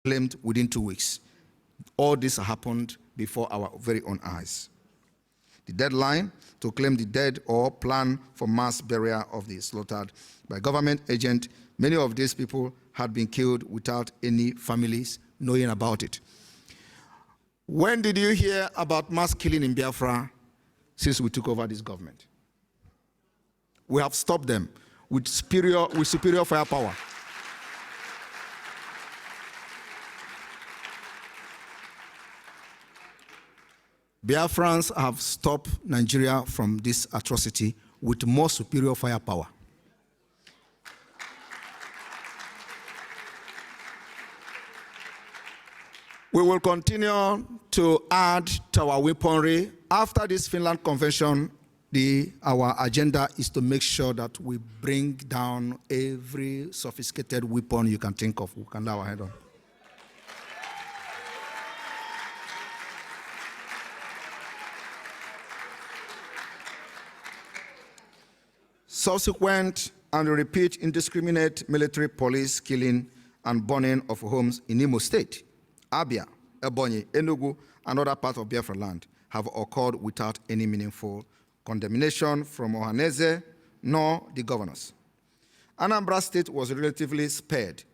claimed within 2 weeks. All this happened before our very own eyes. The deadline to claim the dead or plan for mass burial of the slaughtered by government agent, many of these people had been killed without any families knowing about it. When did you hear about mass killing in Biafra since we took over this government? We have stopped them with superior firepower. Biafrans have stopped Nigeria from this atrocity with more superior firepower. We will continue to add to our weaponry. After this Finland Convention, our agenda is to make sure that we bring down every sophisticated weapon you can think of. We can lay our head on. Subsequent and repeat indiscriminate military police killing and burning of homes in Imo State, Abia, Ebonyi, Enugu, and other parts of Biafra land have occurred without any meaningful condemnation from Ohaneze nor the governors. Anambra State was relatively spared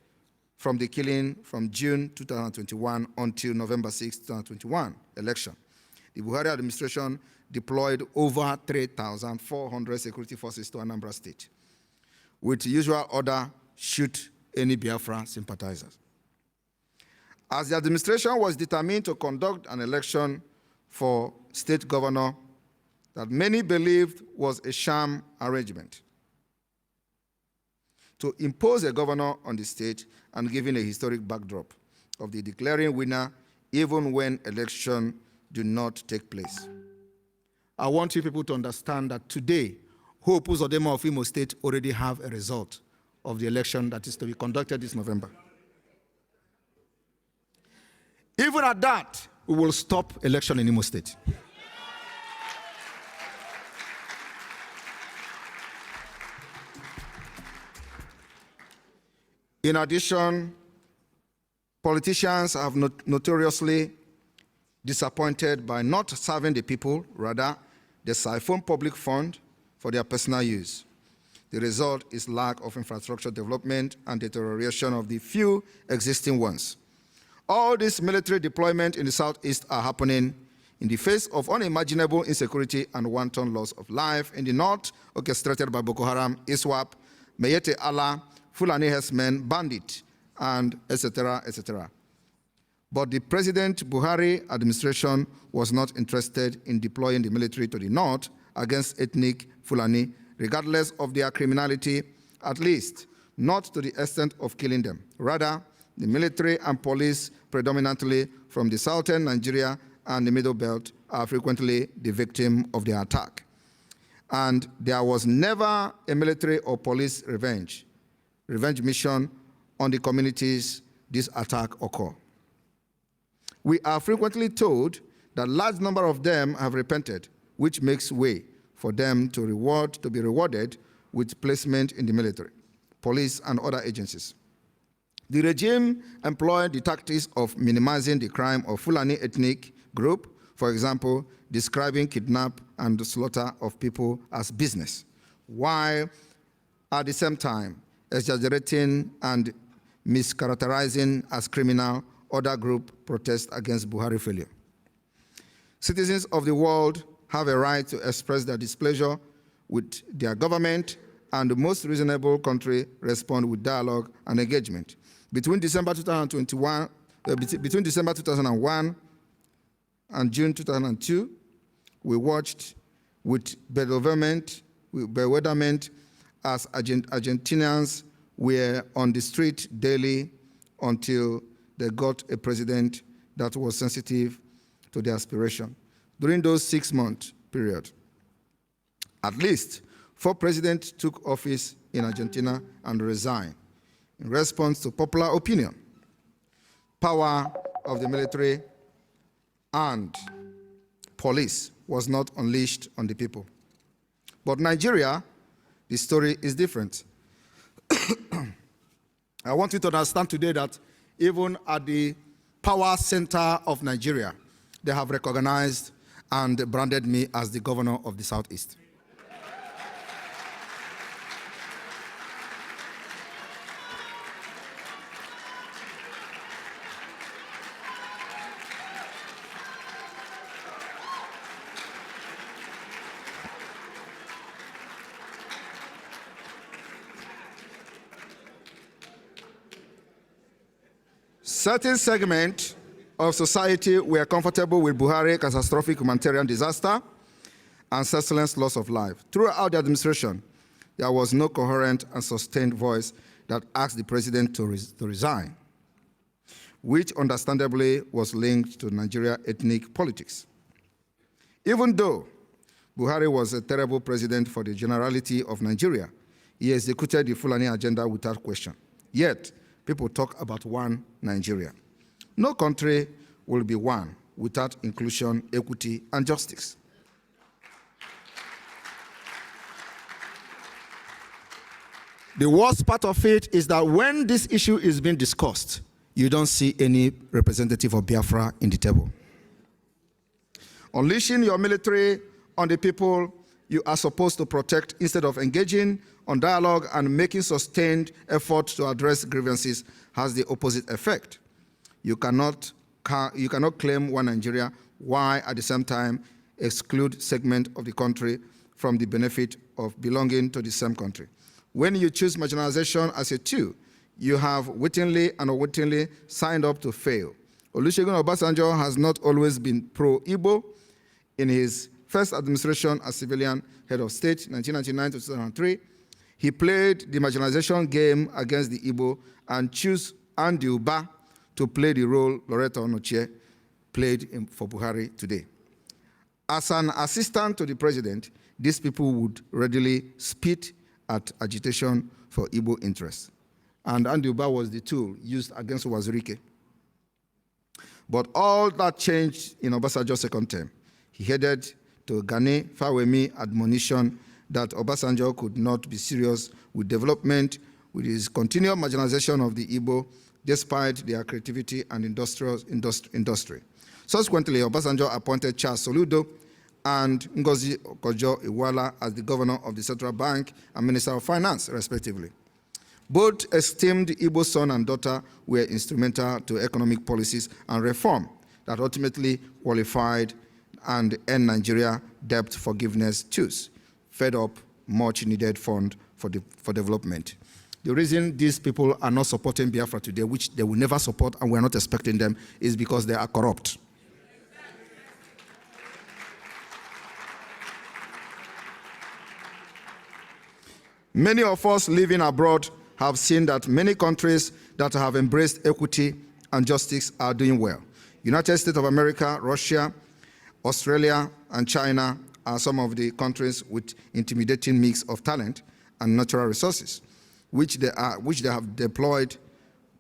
from the killing from June 2021 until November 6, 2021 election. The Buhari administration deployed over 3,400 security forces to Anambra State, with the usual order, shoot any Biafra sympathizers. As the administration was determined to conduct an election for state governor that many believed was a sham arrangement, to impose a governor on the state and giving a historic backdrop of the declaring winner even when election do not take place. I want you people to understand that today, Hope Uzodinma of Imo State already have a result of the election that is to be conducted this November. Even at that, we will stop election in Imo State. In addition, politicians have notoriously disappointed by not serving the people, rather, they siphon public fund for their personal use. The result is lack of infrastructure development and deterioration of the few existing ones. All this military deployment in the southeast are happening in the face of unimaginable insecurity and wanton loss of life in the north, orchestrated by Boko Haram, ISWAP, Mayete Allah, Fulani herdsmen, bandit, and etc., etc. But the President Buhari administration was not interested in deploying the military to the north against ethnic Fulani, regardless of their criminality, at least not to the extent of killing them. Rather, the military and police, predominantly from the southern Nigeria and the Middle Belt, are frequently the victim of the attack. And there was never a military or police revenge mission on the communities this attack occurred. We are frequently told that a large number of them have repented, which makes way for them to be rewarded with placement in the military, police, and other agencies. The regime employed the tactics of minimizing the crime of Fulani ethnic group, for example, describing kidnap and the slaughter of people as business, while at the same time exaggerating and mischaracterizing as criminal other group protests against Buhari failure. Citizens of the world have a right to express their displeasure with their government, and the most reasonable country respond with dialogue and engagement. Between December 2001 and June 2002, we watched with bewilderment as Argentinians were on the street daily until they got a president that was sensitive to their aspiration. During those 6-month period, at least 4 presidents took office in Argentina and resigned in response to popular opinion. Power of the military and police was not unleashed on the people. But Nigeria, the story is different. I want you to understand today that even at the power center of Nigeria, they have recognized and branded me as the governor of the Southeast. Certain segments of society were comfortable with Buhari's catastrophic humanitarian disaster and senseless loss of life. Throughout the administration, there was no coherent and sustained voice that asked the president to resign, which understandably was linked to Nigeria ethnic politics. Even though Buhari was a terrible president for the generality of Nigeria, he executed the Fulani agenda without question. Yet, people talk about one Nigeria. No country will be one without inclusion, equity, and justice. The worst part of it is that when this issue is being discussed, you don't see any representative of Biafra in the table. Unleashing your military on the people you are supposed to protect instead of engaging on dialogue and making sustained effort to address grievances has the opposite effect. You cannot claim one Nigeria while at the same time exclude segment of the country from the benefit of belonging to the same country. When you choose marginalization as a tool, you have wittingly and unwittingly signed up to fail. Olusegun Obasanjo has not always been pro-Igbo. In his first administration as civilian head of state, 1999 to 2003, he played the marginalization game against the Igbo and chose Andy Uba to play the role Loretta Onochie played for Buhari today. As an assistant to the president, these people would readily spit at agitation for Igbo interests. And Andy Uba was the tool used against Wazirike. But all that changed in Obasanjo's second term. He headed to Gani Fawemi admonition that Obasanjo could not be serious with development with his continual marginalization of the Igbo despite their creativity and industry. Subsequently, Obasanjo appointed Charles Soludo and Ngozi Okonjo-Iweala as the governor of the Central Bank and Minister of Finance, respectively. Both esteemed Igbo son and daughter were instrumental to economic policies and reform that ultimately qualified and earned Nigeria debt forgiveness tools, fed up much needed fund for development. The reason these people are not supporting Biafra today, which they will never support and we're not expecting them, is because they are corrupt. Many of us living abroad have seen that many countries that have embraced equity and justice are doing well. United States of America, Russia, Australia, and China are some of the countries with intimidating mix of talent and natural resources, which they have deployed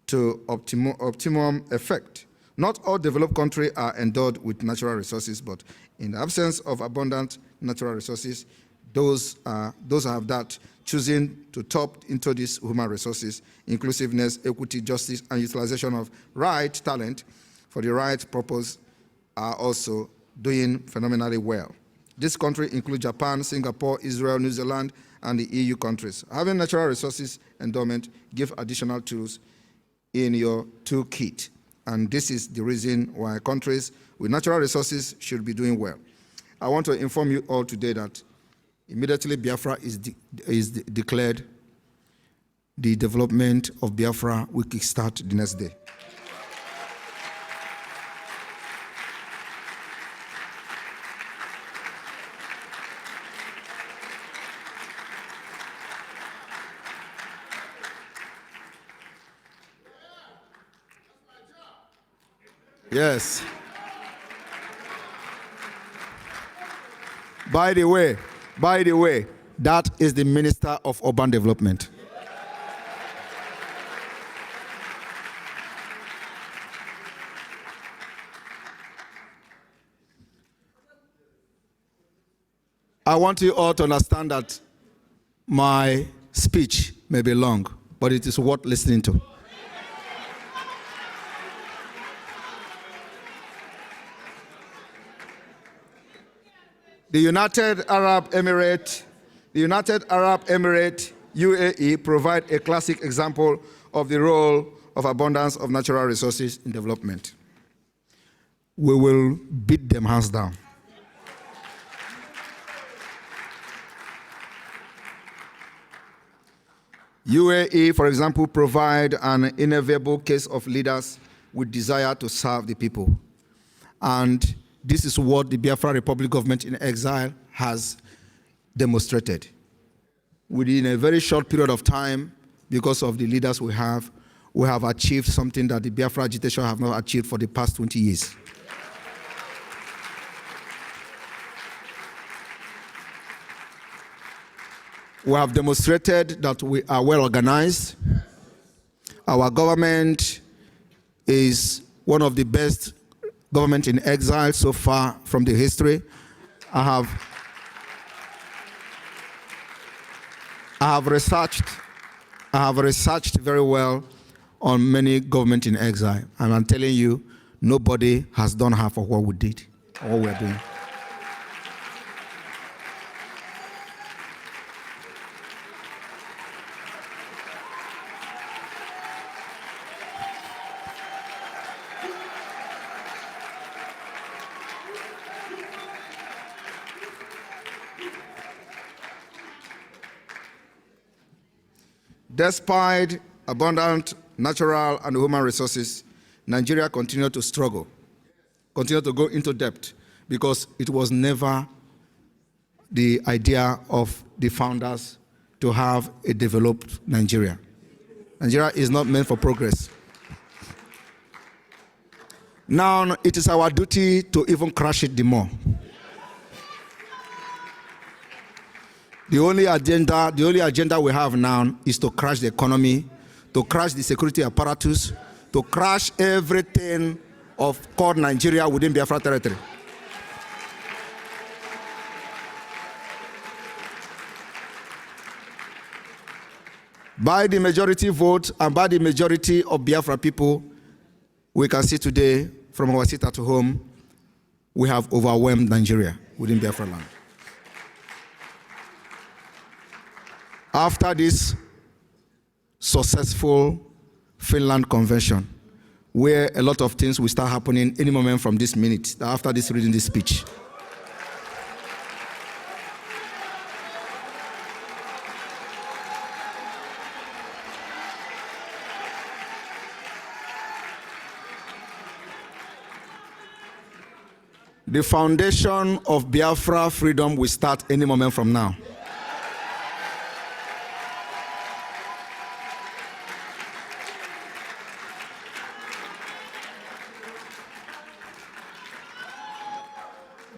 to optimum effect. Not all developed countries are endowed with natural resources, but in the absence of abundant natural resources, those have that, choosing to tap into these human resources, inclusiveness, equity, justice, and utilization of right talent for the right purpose are also doing phenomenally well. This country includes Japan, Singapore, Israel, New Zealand, and the EU countries. Having natural resources endowment give additional tools in your toolkit. And this is the reason why countries with natural resources should be doing well. I want to inform you all today that immediately Biafra is declared, the development of Biafra will kickstart the next day. Yes. By the way, that is the Minister of Urban Development. I want you all to understand that my speech may be long, but it is worth listening to. The United Arab Emirates, UAE, provide a classic example of the role of abundance of natural resources in development. We will beat them hands down. UAE, for example, provide an inevitable case of leaders with desire to serve the people. And this is what the Biafra Republic government in exile has demonstrated. Within a very short period of time, because of the leaders we have achieved something that the Biafra agitation have not achieved for the past 20 years. We have demonstrated that we are well organized. Our government is one of the best government in exile so far from the history. I have researched very well on many government in exile, and I'm telling you, nobody has done half of what we did, or what we're doing. Despite abundant natural and human resources, Nigeria continued to struggle, continued to go into debt, because it was never the idea of the founders to have a developed Nigeria. Nigeria is not meant for progress. Now, it is our duty to even crash it the more. The only agenda we have now is to crash the economy, to crash the security apparatus, to crash everything called Nigeria within Biafra territory. By the majority vote and by the majority of Biafra people, we can see today from our seat at home, we have overwhelmed Nigeria within Biafra land. After this successful Finland Convention, where a lot of things will start happening any moment from this minute, after this reading this speech. The foundation of Biafra freedom will start any moment from now.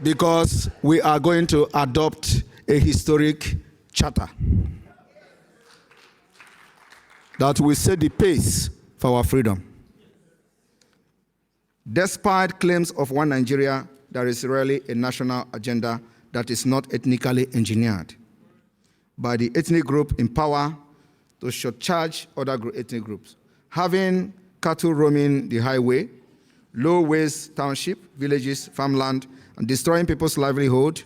Because we are going to adopt a historic charter that will set the pace for our freedom. Despite claims of one Nigeria, there is rarely a national agenda that is not ethnically engineered by the ethnic group in power to surcharge other ethnic groups. Having cattle roaming the highway, low-waste township, villages, farmland, and destroying people's livelihood,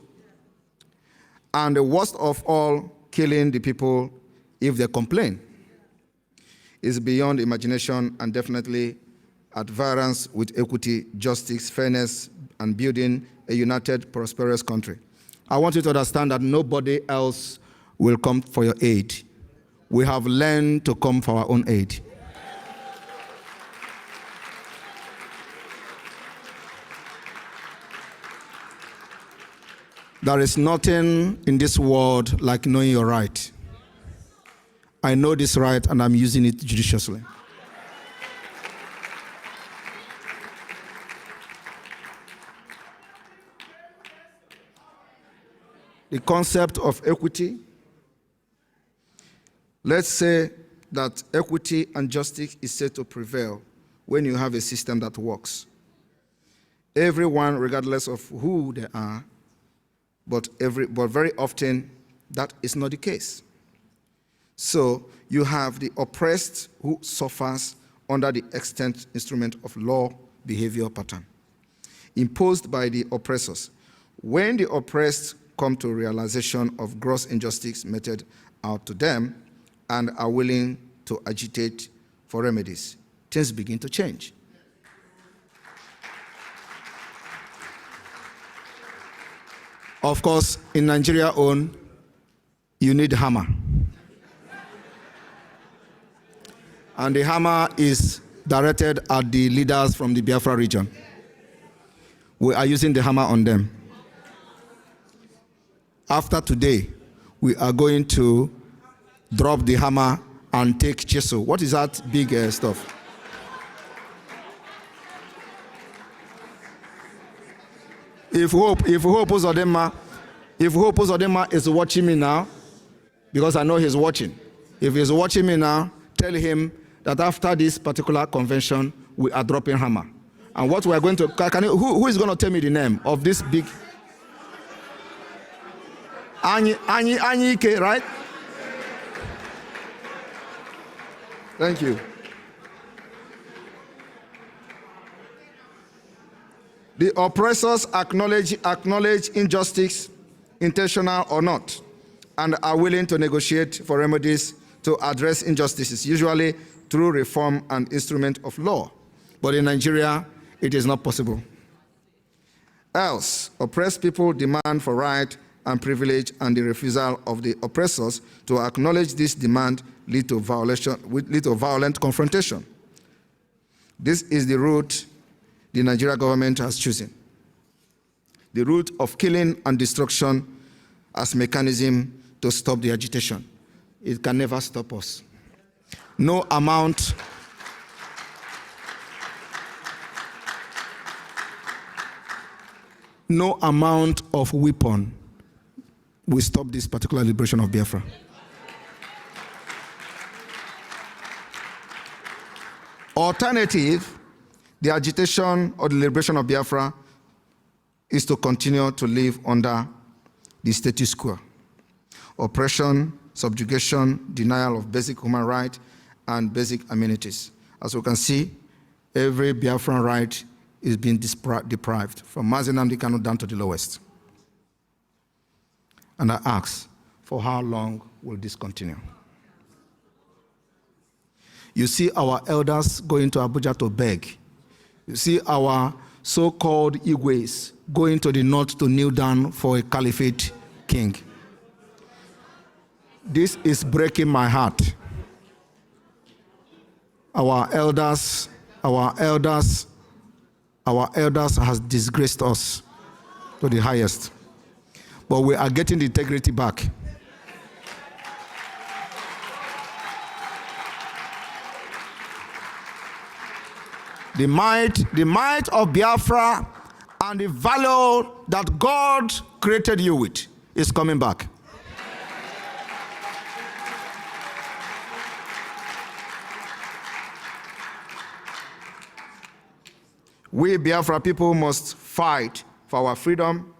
and the worst of all, killing the people if they complain, is beyond imagination and definitely at variance with equity, justice, fairness, and building a united, prosperous country. I want you to understand that nobody else will come for your aid. We have learned to come for our own aid. There is nothing in this world like knowing your right. I know this right and I'm using it judiciously. The concept of equity, let's say that equity and justice is said to prevail when you have a system that works. Everyone, regardless of who they are, but very often that is not the case. So you have the oppressed who suffers under the extant instrument of law behavior pattern imposed by the oppressors, When the oppressed come to realization of gross injustice meted out to them and are willing to agitate for remedies, things begin to change. Of course, in Nigeria own, you need hammer. And the hammer is directed at the leaders from the Biafra region. We are using the hammer on them. After today, we are going to drop the hammer and take chisel. What is that big stuff? If Hope Uzodinma is watching me now, because I know he's watching. If he's watching me now, tell him that after this particular convention, we are dropping hammer. And what we are going to, who is going to tell me the name of this big? Anyike, right? Thank you. The oppressors acknowledge injustice, intentional or not, and are willing to negotiate for remedies to address injustices, usually through reform and instrument of law. But in Nigeria, it is not possible. Else, oppressed people demand for right and privilege, and the refusal of the oppressors to acknowledge this demand lead to violent confrontation. This is the route the Nigerian government has chosen. The route of killing and destruction as mechanism to stop the agitation. It can never stop us. No amount of weapon will stop this particular liberation of Biafra. Alternative, the agitation or the liberation of Biafra is to continue to live under the status quo. Oppression, subjugation, denial of basic human rights and basic amenities. As we can see, every Biafran right is being deprived, from Mazi Nnamdi Kanu down to the lowest. And I ask, for how long will this continue? You see our elders going to Abuja to beg. You see our so-called Igwes going to the north to kneel down for a caliphate king. This is breaking my heart. Our elders has disgraced us to the highest. But we are getting the integrity back. The might of Biafra and the value that God created you with is coming back. We Biafra people must fight for our freedom.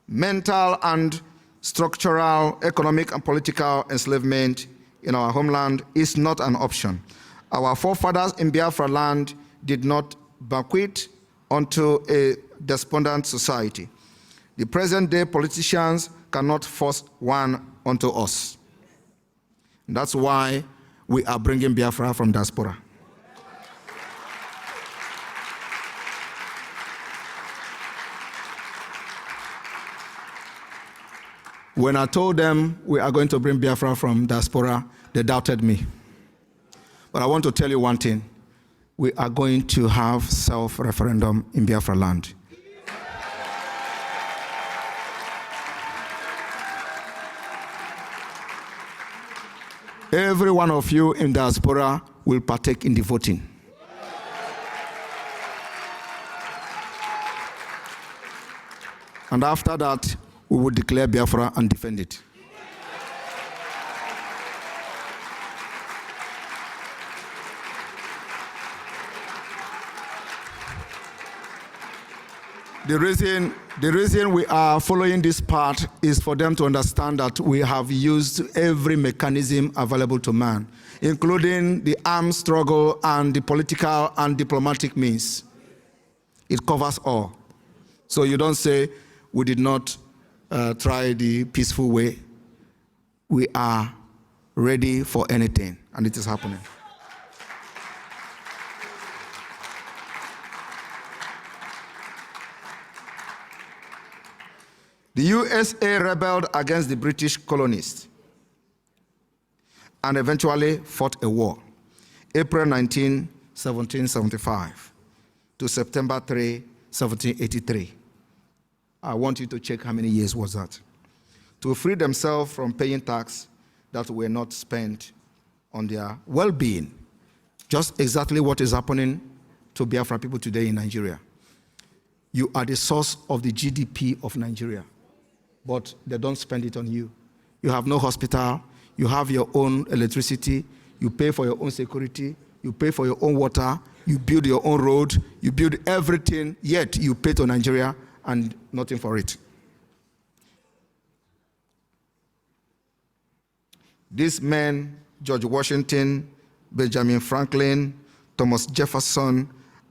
Mental and structural, economic and political enslavement in our homeland is not an option. Our forefathers in Biafra land did not bequeath onto a despondent society. The present-day politicians cannot force one onto us. That's why we are bringing Biafra from diaspora. When I told them we are going to bring Biafra from diaspora, they doubted me. But I want to tell you one thing. We are going to have self-referendum in Biafra land. Every one of you in diaspora will partake in the voting. And after that, we will declare Biafra and defend it. The reason we are following this part is for them to understand that we have used every mechanism available to man, including the armed struggle and the political and diplomatic means. It covers all. So you don't say, we did not try the peaceful way. We are ready for anything, and it is happening. The USA rebelled against the British colonists and eventually fought a war, April 19, 1775 to September 3, 1783. I want you to check how many years was that. To free themselves from paying tax that were not spent on their well-being. Just exactly what is happening to Biafra people today in Nigeria. You are the source of the GDP of Nigeria, but they don't spend it on you. You have no hospital, you have your own electricity, you pay for your own security, you pay for your own water, you build your own road, you build everything, yet you pay to Nigeria and nothing for it. These men, George Washington, Benjamin Franklin, Thomas Jefferson,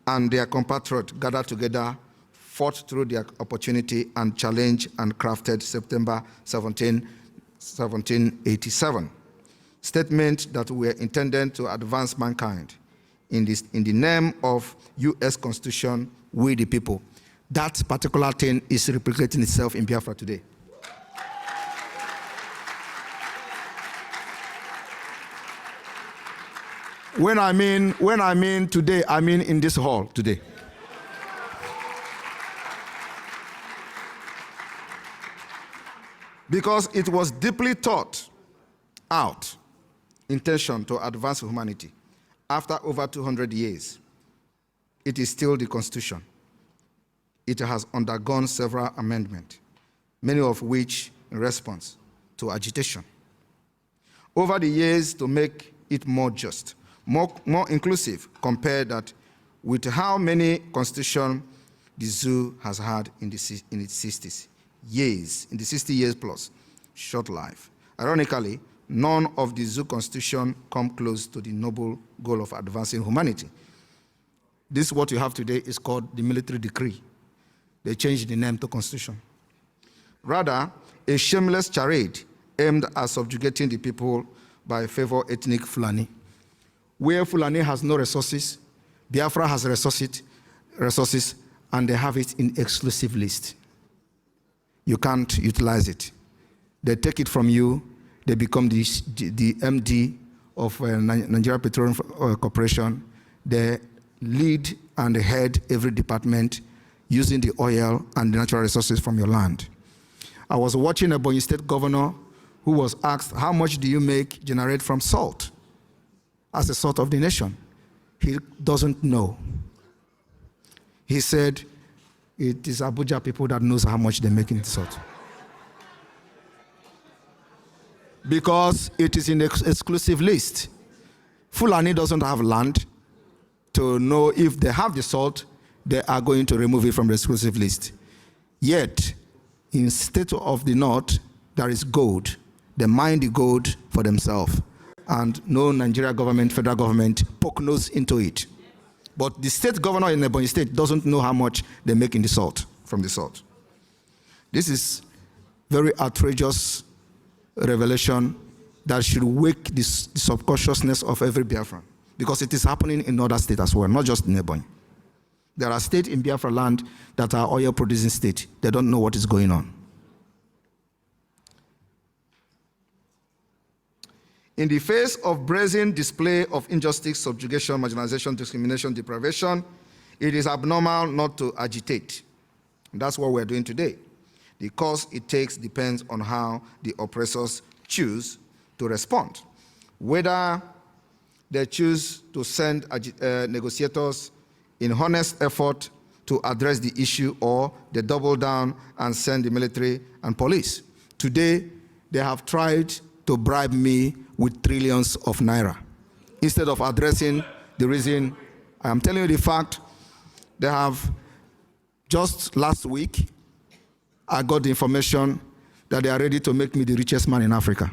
and their compatriots gathered together, fought through their opportunity, and challenged and crafted September 17, 1787. Statements that were intended to advance mankind in the name of U.S. Constitution, we the people. That particular thing is replicating itself in Biafra today. When I mean today, I mean in this hall today. Because it was deeply thought out intention to advance humanity. After over 200 years, it is still the Constitution. It has undergone several amendments, many of which in response to agitation. Over the years, to make it more just, more inclusive, compared that with how many constitutions the zoo has had in its 60s years, in the 60 years plus, short life. Ironically, none of the zoo constitution come close to the noble goal of advancing humanity. This, what you have today, is called the military decree. They changed the name to constitution. Rather, a shameless charade aimed at subjugating the people by favor ethnic Fulani. Where Fulani has no resources, Biafra has resources, and they have it in exclusive list. You can't utilize it. They take it from you. They become the MD of Nigeria Petroleum Corporation. They lead and head every department using the oil and the natural resources from your land. I was watching a Ebonyi State governor who was asked, how much do you generate from salt as a salt of the nation? He doesn't know. He said, it is Abuja people that knows how much they make in salt. Because it is in the exclusive list. Fulani doesn't have land to know if they have the salt, they are going to remove it from the exclusive list. Yet, in state of the north, there is gold. They mine the gold for themselves. And no Nigeria government, federal government, poke nose into it. But the state governor in Ebonyi State doesn't know how much they make in the salt, from the salt. This is very outrageous revelation that should wake the subconsciousness of every Biafran, because it is happening in other states as well, not just in Ebonyi. There are states in Biafra land that are oil-producing states. They don't know what is going on. In the face of brazen display of injustice, subjugation, marginalization, discrimination, deprivation, it is abnormal not to agitate. And that's what we're doing today. The course it takes depends on how the oppressors choose to respond. Whether they choose to send negotiators in honest effort to address the issue, or they double down and send the military and police. Today, they have tried to bribe me with trillions of naira. Instead of addressing the reason, I am telling you the fact, they have, just last week, I got the information that they are ready to make me the richest man in Africa.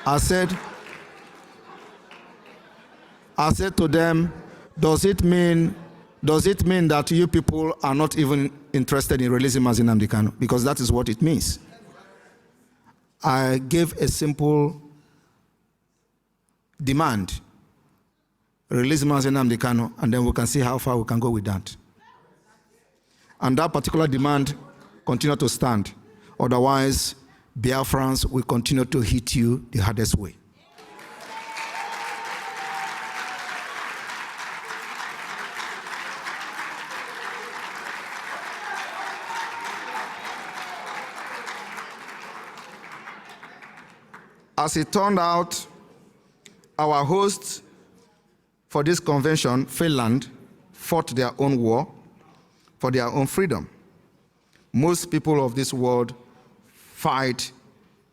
I said to them, Does it mean that you people are not even interested in releasing Mazi Nnamdi Kanu? Because that is what it means. I gave a simple demand. Release Mazi Nnamdi Kanu, and then we can see how far we can go with that. And that particular demand continue to stand. Otherwise, Biafrans will continue to hit you the hardest way. As it turned out, our hosts for this convention, Finland, fought their own war for their own freedom. Most people of this world fight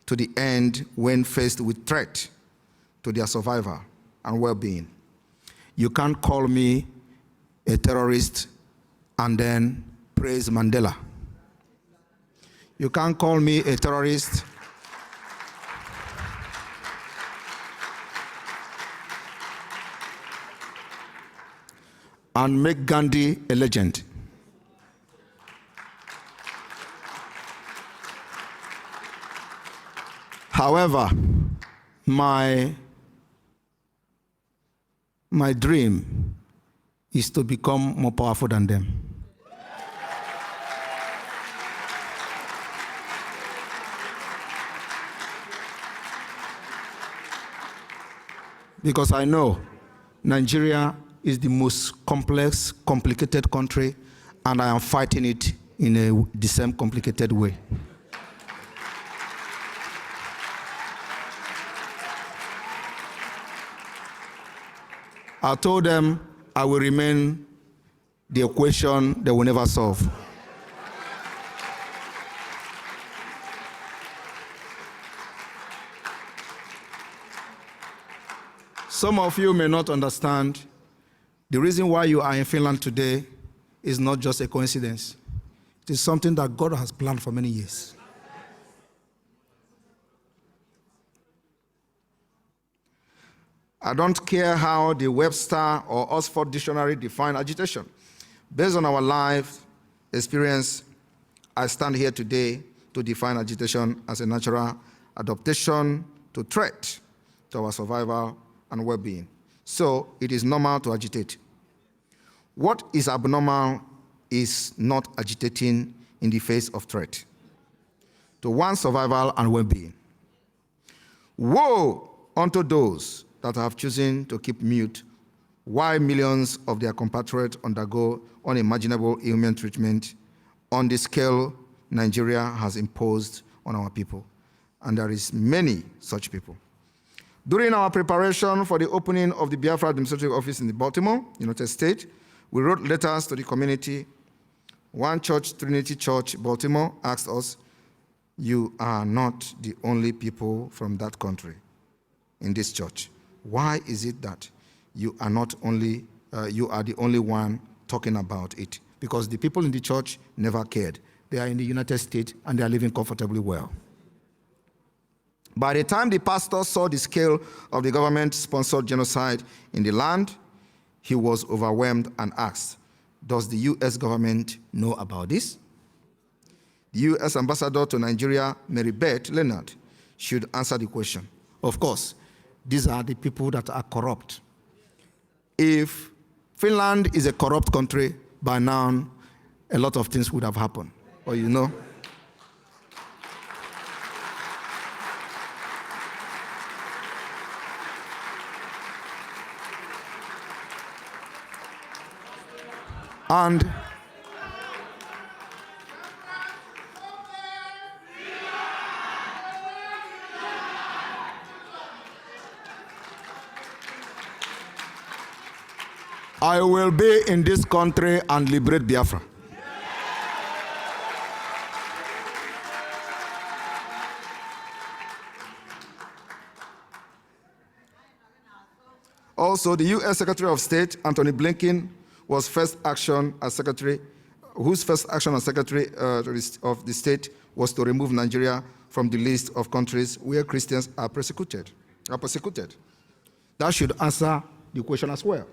to the end when faced with threat to their survival and well-being. You can't call me a terrorist and then praise Mandela. You can't call me a terrorist and make Gandhi a legend. However, my dream is to become more powerful than them. Because I know Nigeria is the most complex, complicated country, and I am fighting it in the same complicated way. I told them I will remain the equation they will never solve. Some of you may not understand the reason why you are in Finland today is not just a coincidence. It is something that God has planned for many years. I don't care how the Webster or Oxford Dictionary define agitation. Based on our life experience, I stand here today to define agitation as a natural adaptation to threat to our survival and well-being. So it is normal to agitate. What is abnormal is not agitating in the face of threat to one's survival and well-being. Woe unto those that have chosen to keep mute while millions of their compatriots undergo unimaginable inhuman treatment on the scale Nigeria has imposed on our people. And there is many such people. During our preparation for the opening of the Biafra Administrative Office in Baltimore, United States, we wrote letters to the community. One church, Trinity Church, Baltimore, asked us, "You are not the only people from that country in this church. Why is it that you are not only, you are the only one talking about it?" Because the people in the church never cared. They are in the United States and they are living comfortably well. By the time the pastor saw the scale of the government-sponsored genocide in the land, he was overwhelmed and asked, "Does the U.S. government know about this?" The U.S. ambassador to Nigeria, Mary Beth Leonard, should answer the question. Of course, these are the people that are corrupt. If Finland is a corrupt country, by now, a lot of things would have happened. Or you know. And I will be in this country and liberate Biafra. Also, the U.S. Secretary of State, Antony Blinken, whose first action as Secretary of the State was to remove Nigeria from the list of countries where Christians are persecuted. That should answer the question as well.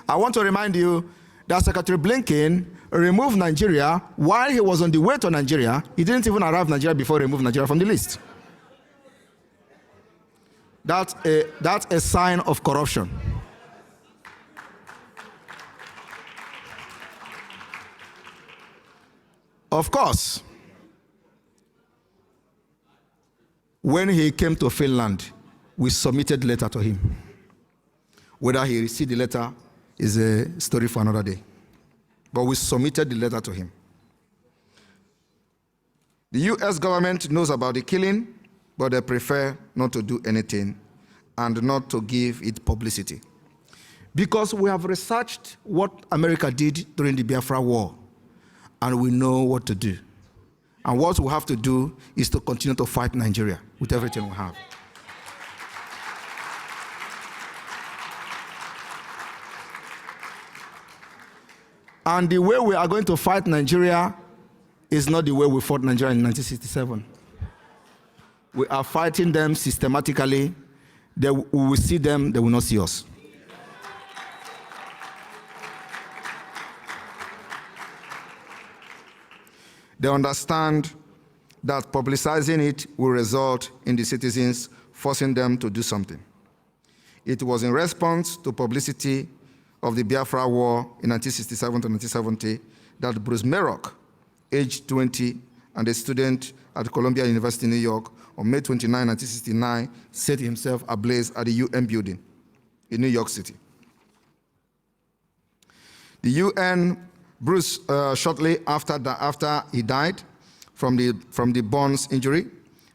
I want to remind you that Secretary Blinken removed Nigeria while he was on the way to Nigeria. He didn't even arrive in Nigeria before he removed Nigeria from the list. That's a sign of corruption. Of course, when he came to Finland, we submitted the letter to him. Whether he received the letter is a story for another day. But we submitted the letter to him. The US government knows about the killing, but they prefer not to do anything and not to give it publicity. Because we have researched what America did during the Biafra War, and we know what to do. And what we have to do is to continue to fight Nigeria with everything we have. And the way we are going to fight Nigeria is not the way we fought Nigeria in 1967. We are fighting them systematically. We will see them, they will not see us. They understand that publicizing it will result in the citizens forcing them to do something. It was in response to publicity of the Biafra War in 1967 to 1970 that Bruce Merrock, aged 20 and a student at Columbia University, New York, on May 29, 1969, set himself ablaze at the UN building in New York City. The UN, Bruce, shortly after he died from the burns injury,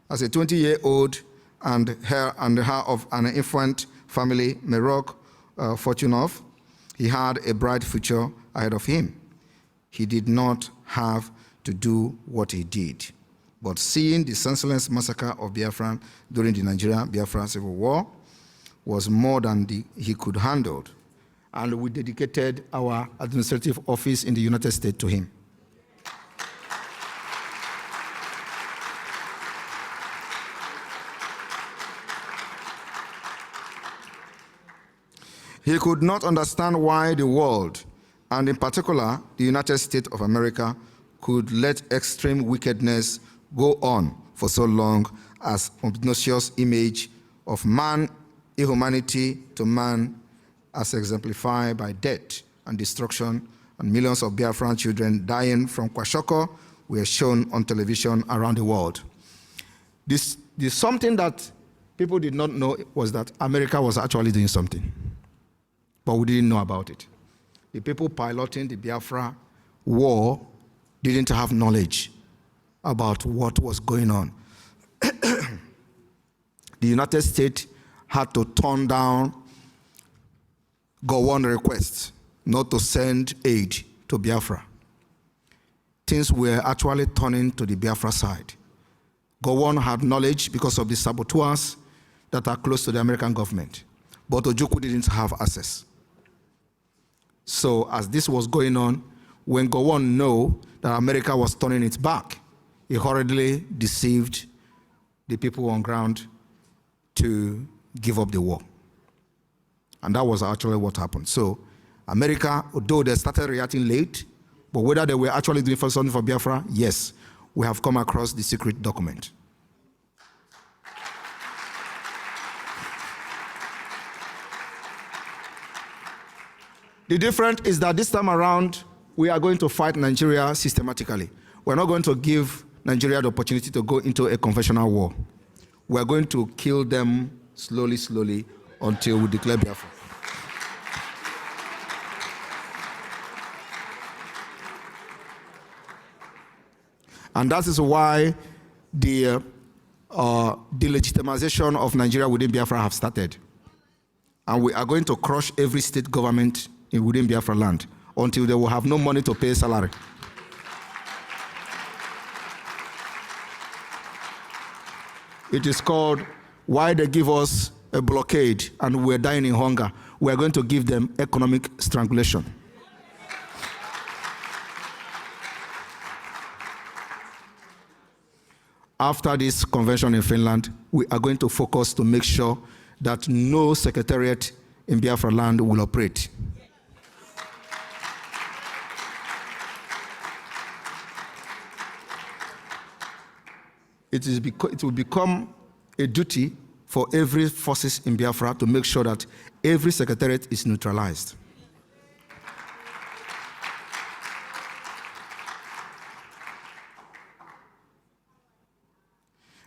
as a 20-year-old and heir of an infant family, Merrock Fortunoff, he had a bright future ahead of him. He did not have to do what he did. But seeing the senseless massacre of Biafran during the Nigeria-Biafra Civil War was more than he could handle. And we dedicated our administrative office in the United States to him. He could not understand why the world, and in particular the United States of America, could let extreme wickedness go on for so long as obnoxious image of man, inhumanity to man, as exemplified by death and destruction, and millions of Biafran children dying from kwashiorkor were shown on television around the world. This something that people did not know was that America was actually doing something, but we didn't know about it. The people piloting the Biafra war didn't have knowledge about what was going on. The United States had to turn down Gowon requests not to send aid to Biafra. Things were actually turning to the Biafra side. Gowon had knowledge because of the saboteurs that are close to the American government, but Ojukwu didn't have access. So as this was going on, when Gowon knew that America was turning its back, he hurriedly deceived the people on ground to give up the war. And that was actually what happened. So America, although they started reacting late, but whether they were actually doing something for Biafra, yes, we have come across the secret document. The difference is that this time around, we are going to fight Nigeria systematically. We're not going to give Nigeria the opportunity to go into a conventional war. We're going to kill them slowly, slowly, until we declare Biafra. And that is why the delegitimization of Nigeria within Biafra have started. And we are going to crush every state government within Biafra land until they will have no money to pay salary. It is called why they give us a blockade and we're dying in hunger. We're going to give them economic strangulation. After this convention in Finland, we are going to focus to make sure that no secretariat in Biafra land will operate. it will become a duty for every forces in Biafra to make sure that every secretariat is neutralized.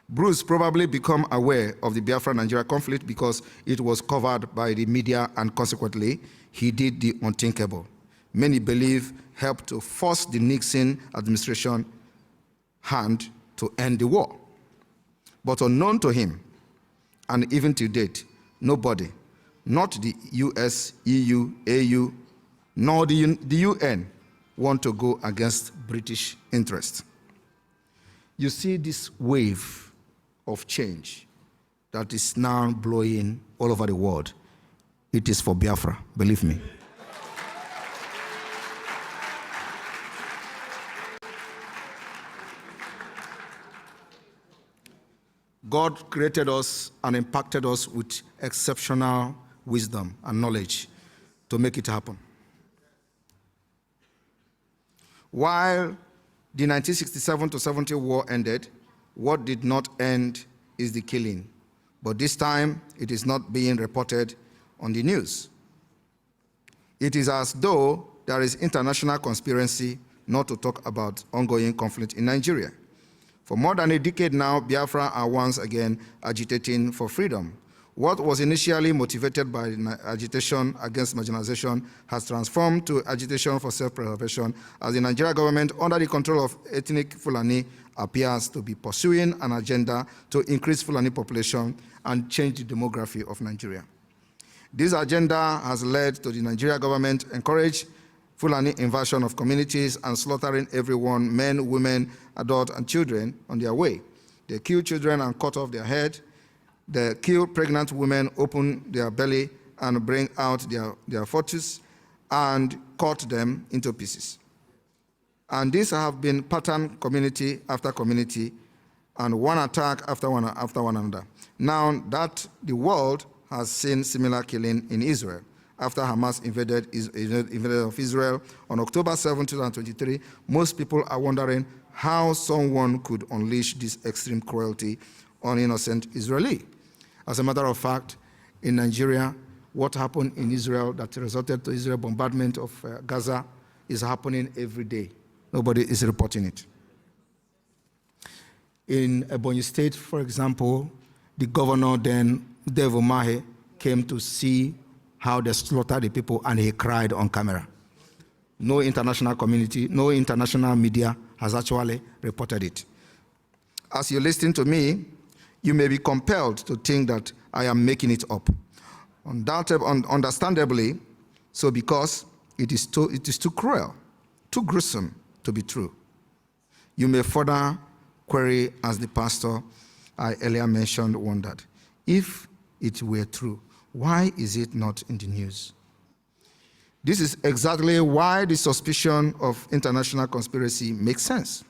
Bruce probably became aware of the Biafra-Nigeria conflict because it was covered by the media, and consequently, he did the unthinkable. Many believe helped to force the Nixon administration hand to end the war. But unknown to him, and even to date, nobody, not the US, EU, AU, nor the UN, want to go against British interests. You see this wave of change that is now blowing all over the world. It is for Biafra, believe me. God created us and impacted us with exceptional wisdom and knowledge to make it happen. While the 1967 to 70 war ended, what did not end is the killing. But this time, it is not being reported on the news. It is as though there is international conspiracy not to talk about ongoing conflict in Nigeria. For more than a decade now, Biafra are once again agitating for freedom. What was initially motivated by agitation against marginalization has transformed to agitation for self-preservation, as the Nigerian government, under the control of ethnic Fulani, appears to be pursuing an agenda to increase Fulani population and change the demography of Nigeria. This agenda has led to the Nigerian government encourage Fulani invasion of communities and slaughtering everyone, men, women, adults, and children on their way. They kill children and cut off their head. They kill pregnant women, open their belly, and bring out their fetus and cut them into pieces. And these have been patterned community after community, and one attack after one another. Now that the world has seen similar killing in Israel, after Hamas invaded of Israel on October 7, 2023, most people are wondering how someone could unleash this extreme cruelty on innocent Israeli. As a matter of fact, in Nigeria, what happened in Israel that resulted to Israel bombardment of Gaza is happening every day. Nobody is reporting it. In Ebonyi State, for example, the governor then, Dave Umahi, came to see how they slaughtered the people, and he cried on camera. No international community, no international media has actually reported it. As you listen to me, you may be compelled to think that I am making it up. Understandably, so because it is too cruel, too gruesome to be true. You may further query, as the pastor I earlier mentioned wondered, if it were true, why is it not in the news? This is exactly why the suspicion of international conspiracy makes sense.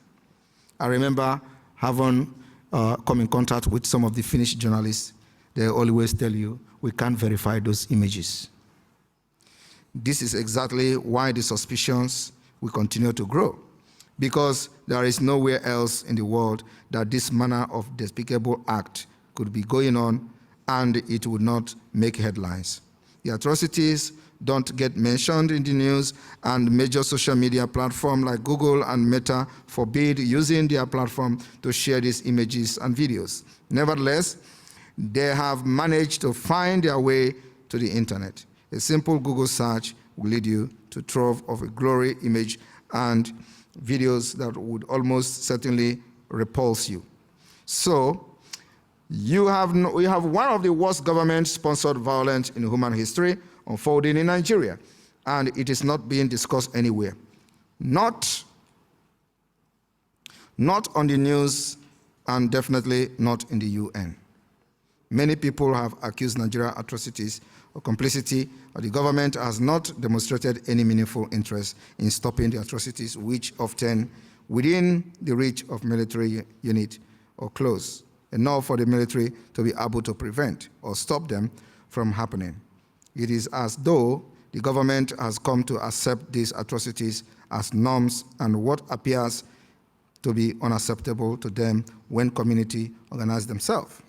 I remember having come in contact with some of the Finnish journalists. They always tell you, we can't verify those images. This is exactly why the suspicions will continue to grow, because there is nowhere else in the world that this manner of despicable act could be going on and it would not make headlines. The atrocities don't get mentioned in the news, and major social media platforms like Google and Meta forbid using their platform to share these images and videos. Nevertheless, they have managed to find their way to the internet. A simple Google search will lead you to trove of a glory image and videos that would almost certainly repulse you. So, we have one of the worst government-sponsored violence in human history unfolding in Nigeria, and it is not being discussed anywhere. Not on the news, and definitely not in the UN. Many people have accused Nigeria atrocities of complicity, but the government has not demonstrated any meaningful interest in stopping the atrocities, which often within the reach of military unit or close, enough for the military to be able to prevent or stop them from happening. It is as though the government has come to accept these atrocities as norms, and what appears to be unacceptable to them when community organize themselves.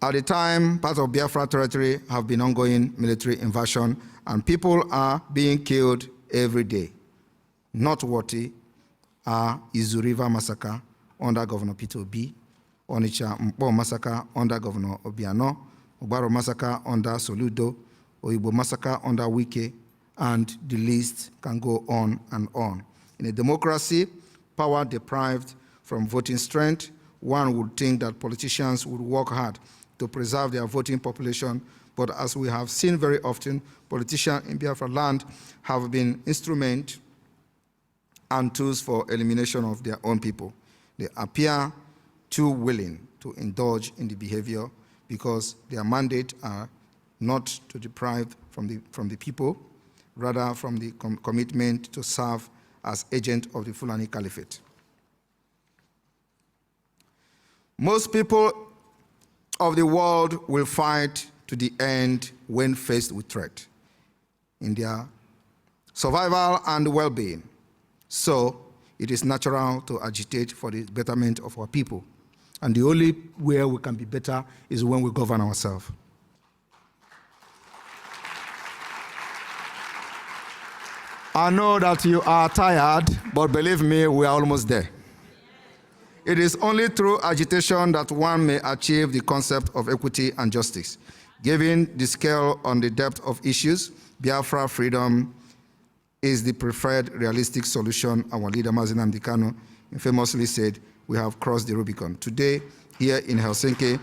At the time, parts of Biafra territory have been ongoing military invasion, and people are being killed every day. Noteworthy are Izu River massacre under Governor Peter Obi, Onitsha Mpo massacre under Governor Obiano, Ogbaro massacre under Soludo, Oyibo massacre under Wike, and the list can go on and on. In a democracy, power deprived from voting strength, one would think that politicians would work hard to preserve their voting population, but as we have seen very often, politicians in Biafra land have been instruments and tools for elimination of their own people. They appear too willing to indulge in the behavior because their mandate are not to deprive from the people, rather from the commitment to serve as agent of the Fulani Caliphate. Most people of the world will fight to the end when faced with threat in their survival and well-being. So it is natural to agitate for the betterment of our people. And the only way we can be better is when we govern ourselves. I know that you are tired, but believe me, we are almost there. It is only through agitation that one may achieve the concept of equity and justice. Given the scale and the depth of issues, Biafra freedom is the preferred realistic solution. Our leader, Mazi Nnamdi Kanu, famously said, we have crossed the Rubicon. Today, here in Helsinki,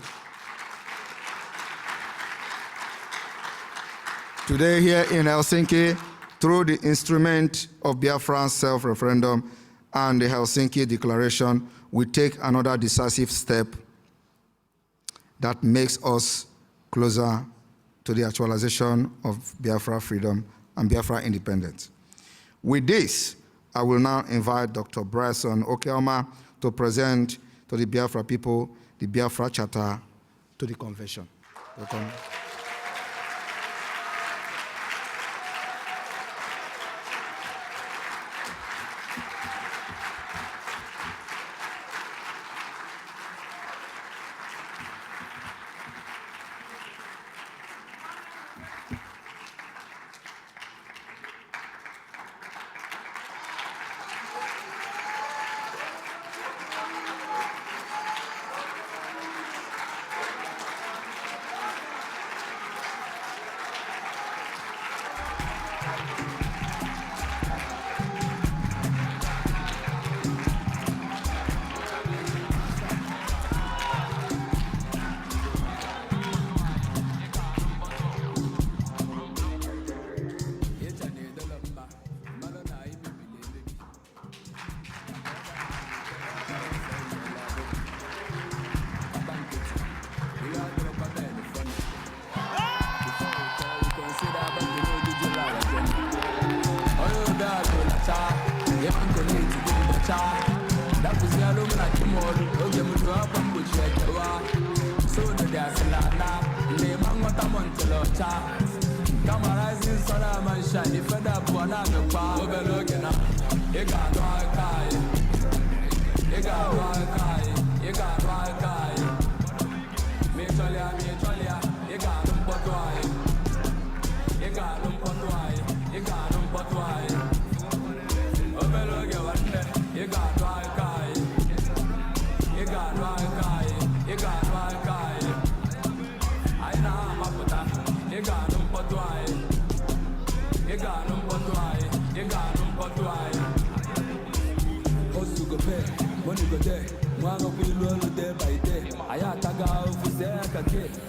through the instrument of Biafra's self-referendum and the Helsinki Declaration, we take another decisive step that makes us closer to the actualization of Biafra freedom and Biafra independence. With this, I will now invite Dr. Bryson Okeoma to present to the Biafra people the Biafra Charter to the convention. Welcome.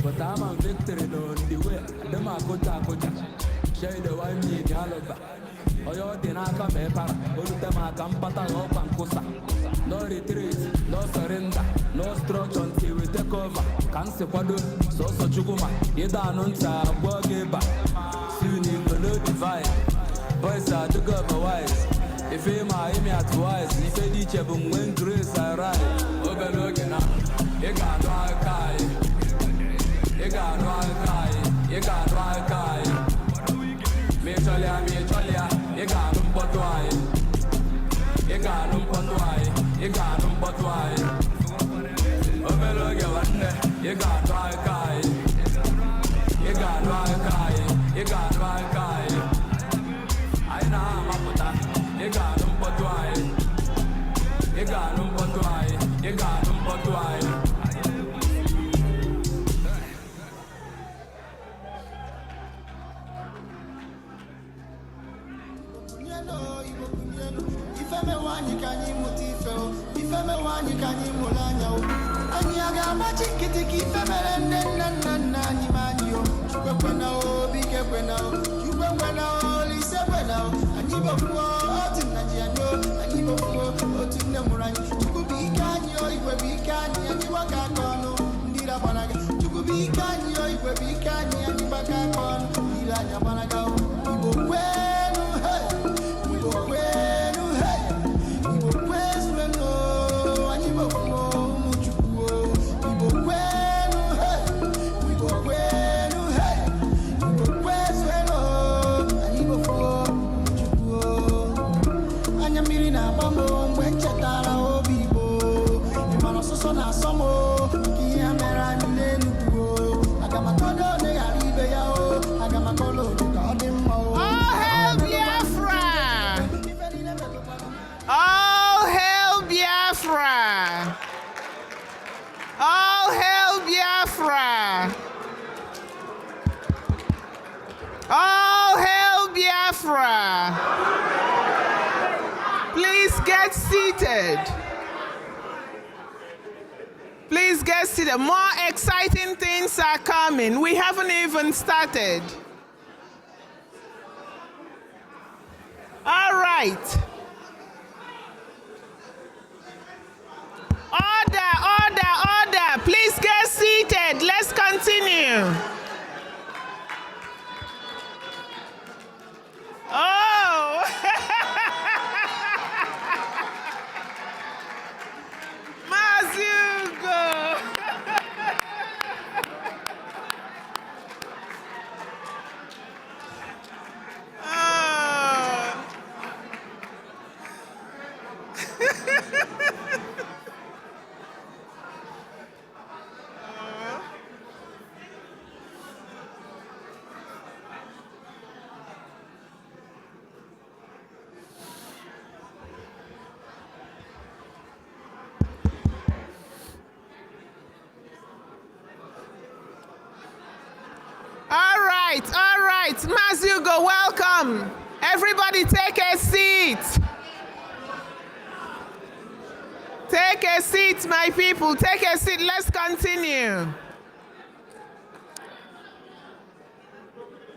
But I'm a victory on the way. The Makota, share the one me, Galoba. Oyo Dinaka Mepara, Ultama Campata, Pancosa. No retreat, no surrender, no structure until we take over. Cancer Padu, Soso Juguma, Yeda Nunta, Bogeba. Suni, the divine. Boys are to go wise. If I'm at wise, if I teach them when grace I ride. Overlooking, you got no kai. You got no kai. You got no kai. Me cholia, you got no You got right guy. You got right guy. You got right guy. I know I'm up with that. You got them but why? You got them but why? You got them but why? All hail Biafra! All hail Biafra! All hail Biafra! Please get seated. Please get seated. More exciting things are coming. We haven't even started. All right. Order, order, order. Please get seated. Let's continue. Oh. Mazugo. All right, Mazugo, welcome. Everybody take a seat. Take a seat, my people, take a seat. Let's continue.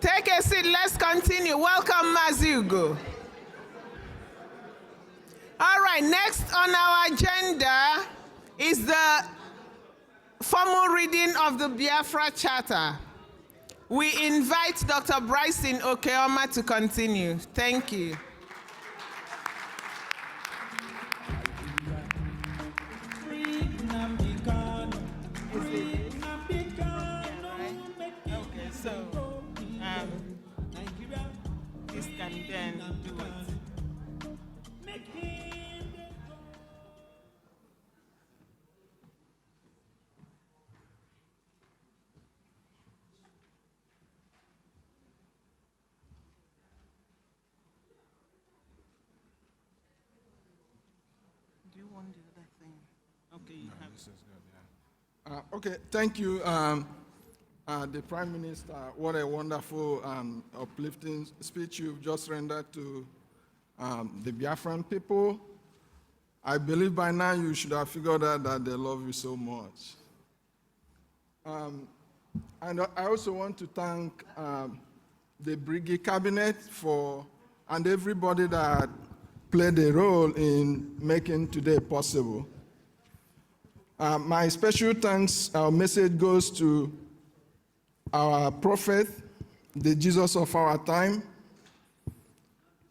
Take a seat, let's continue. Welcome, Mazugo. All right, next on our agenda is the formal reading of the Biafra Charter. We invite Dr. Bryson Okeoma to continue. Thank you. Okay, so this can then do it. Okay, you have this is good, yeah. Okay, thank you, the Prime Minister. What a wonderful and uplifting speech you've just rendered to the Biafran people. I believe by now you should have figured out that they love you so much. And I also want to thank the Brigade Cabinet and everybody that played a role in making today possible. My special thanks, our message goes to our prophet, the Jesus of our time,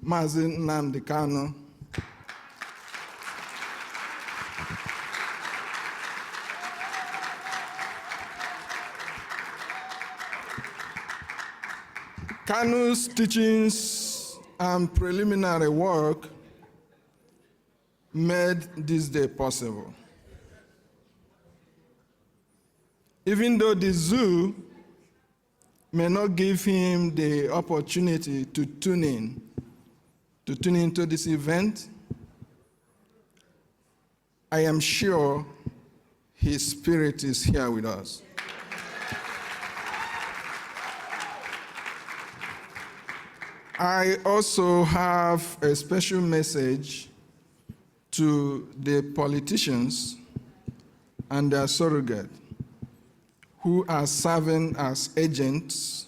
Mazi Nnamdi Kanu. Kanu's teachings and preliminary work made this day possible. Even though the zoo may not give him the opportunity to tune into this event, I am sure his spirit is here with us. I also have a special message to the politicians and their surrogate who are serving as agents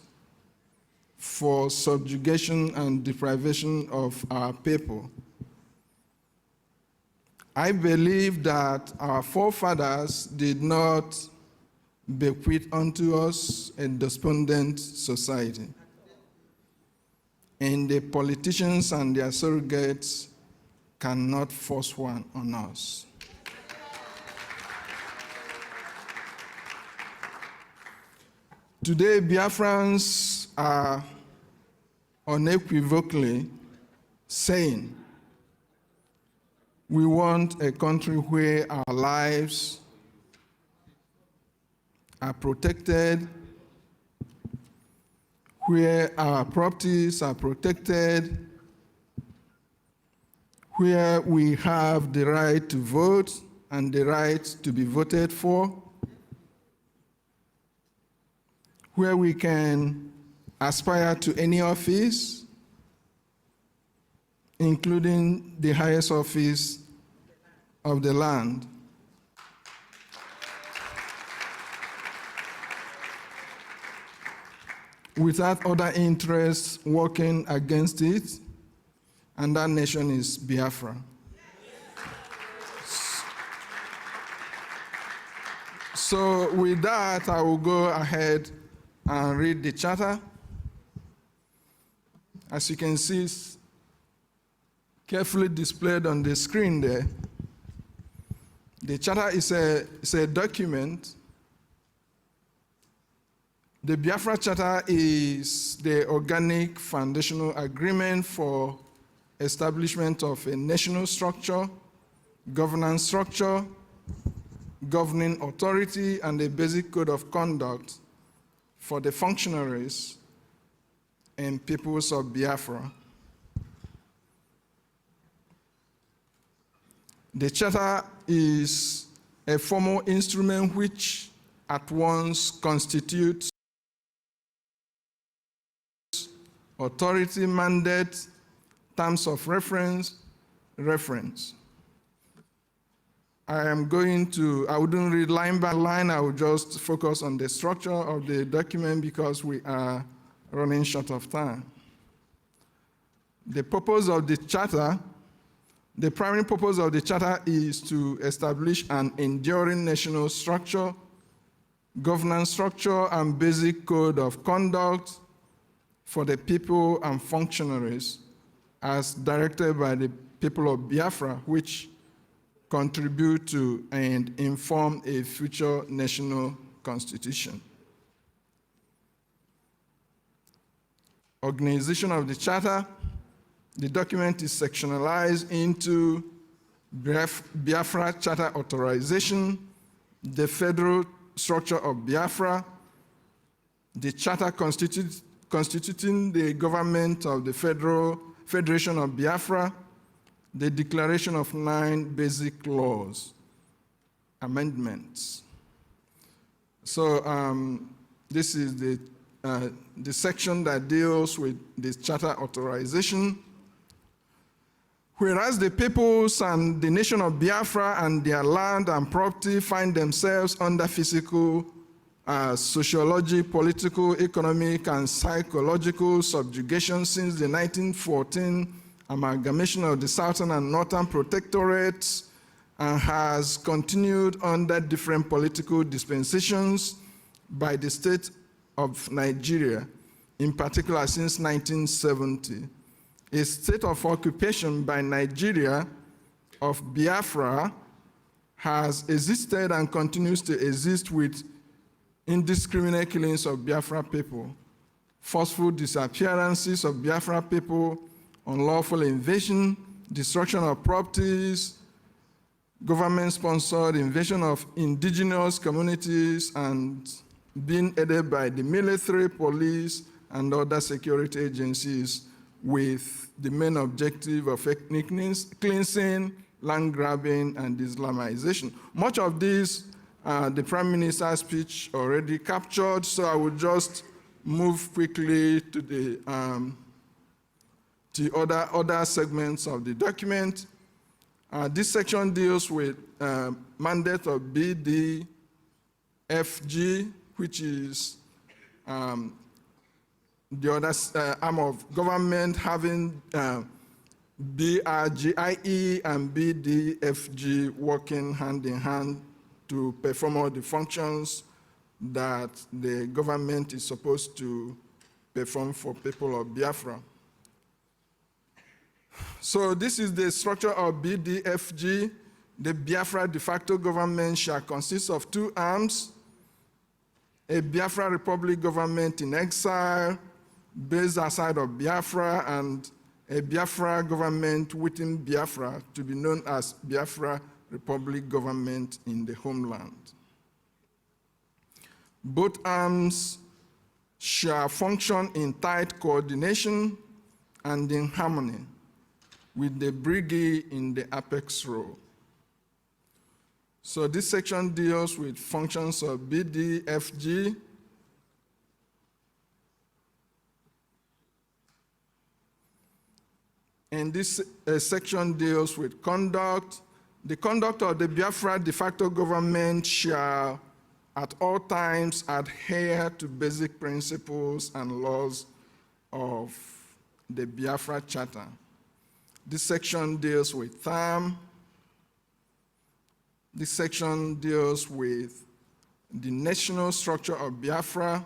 for subjugation and deprivation of our people. I believe that our forefathers did not bequeath unto us a despondent society, and the politicians and their surrogates cannot force one on us. Today, Biafrans are unequivocally saying, we want a country where our lives are protected, where our properties are protected, where we have the right to vote and the right to be voted for, where we can aspire to any office, including the highest office of the land. Without other interests working against it, and that nation is Biafra. So with that, I will go ahead and read the charter. As you can see, it's carefully displayed on the screen there. The charter is a document. The Biafra Charter is the organic foundational agreement for establishment of a national structure, governance structure, governing authority, and a basic code of conduct for the functionaries and peoples of Biafra. The Charter is a formal instrument which at once constitutes authority, mandate, terms of reference. I wouldn't read line by line, I will just focus on the structure of the document because we are running short of time. The purpose of the Charter, the primary purpose of the Charter is to establish an enduring national structure, governance structure, and basic code of conduct for the people and functionaries as directed by the people of Biafra, which contribute to and inform a future national constitution. Organization of the Charter. The document is sectionalized into Biafra Charter Authorization, the federal structure of Biafra, the Charter constituting the government of the Federation of Biafra, the Declaration of 9 Basic Laws, amendments. So this is the section that deals with the Charter Authorization. Whereas the peoples and the nation of Biafra and their land and property find themselves under physical, sociology, political, economic, and psychological subjugation since the 1914 amalgamation of the Southern and Northern Protectorates, and has continued under different political dispensations by the state of Nigeria, in particular since 1970. A state of occupation by Nigeria of Biafra has existed and continues to exist with indiscriminate killings of Biafra people, forceful disappearances of Biafra people, unlawful invasion, destruction of properties, government-sponsored invasion of indigenous communities and being aided by the military, police, and other security agencies with the main objective of ethnic cleansing, land grabbing, and Islamization. Much of this, the Prime Minister's speech already captured, so I will just move quickly to the other segments of the document. This section deals with mandate of BDFG, which is the other arm of government having BRGIE and BDFG working hand in hand to perform all the functions that the government is supposed to perform for people of Biafra. So this is the structure of BDFG. The Biafra de facto government shall consist of two arms: a Biafra Republic government in exile, based outside of Biafra, and a Biafra government within Biafra, to be known as Biafra Republic government in the homeland. Both arms shall function in tight coordination and in harmony, with the brigade in the apex role. So this section deals with functions of BDFG. And this section deals with conduct. The conduct of the Biafra de facto government shall at all times adhere to basic principles and laws of the Biafra Charter. This section deals with TAM. This section deals with the national structure of Biafra.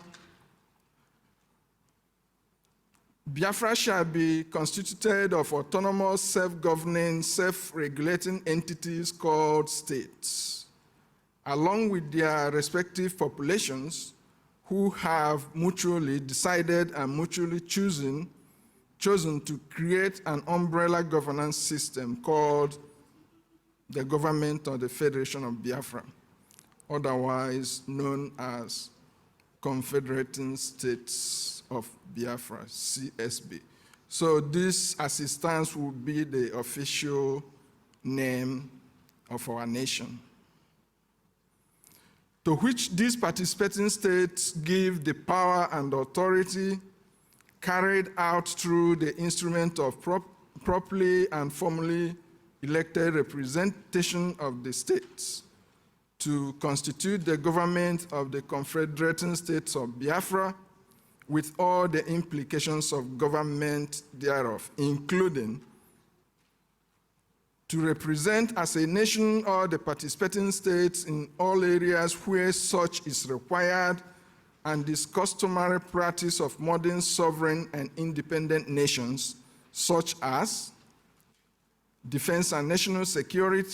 Biafra shall be constituted of autonomous, self-governing, self-regulating entities called states, along with their respective populations who have mutually decided and mutually chosen to create an umbrella governance system called the Government of the Federation of Biafra, otherwise known as Confederating States of Biafra, CSB. So this, as it stands, will be the official name of our nation, to which these participating states give the power and authority carried out through the instrument of properly and formally elected representation of the states to constitute the government of the Confederating States of Biafra, with all the implications of government thereof, including to represent as a nation all the participating states in all areas where such is required, and this customary practice of modern sovereign and independent nations, such as defense and national security,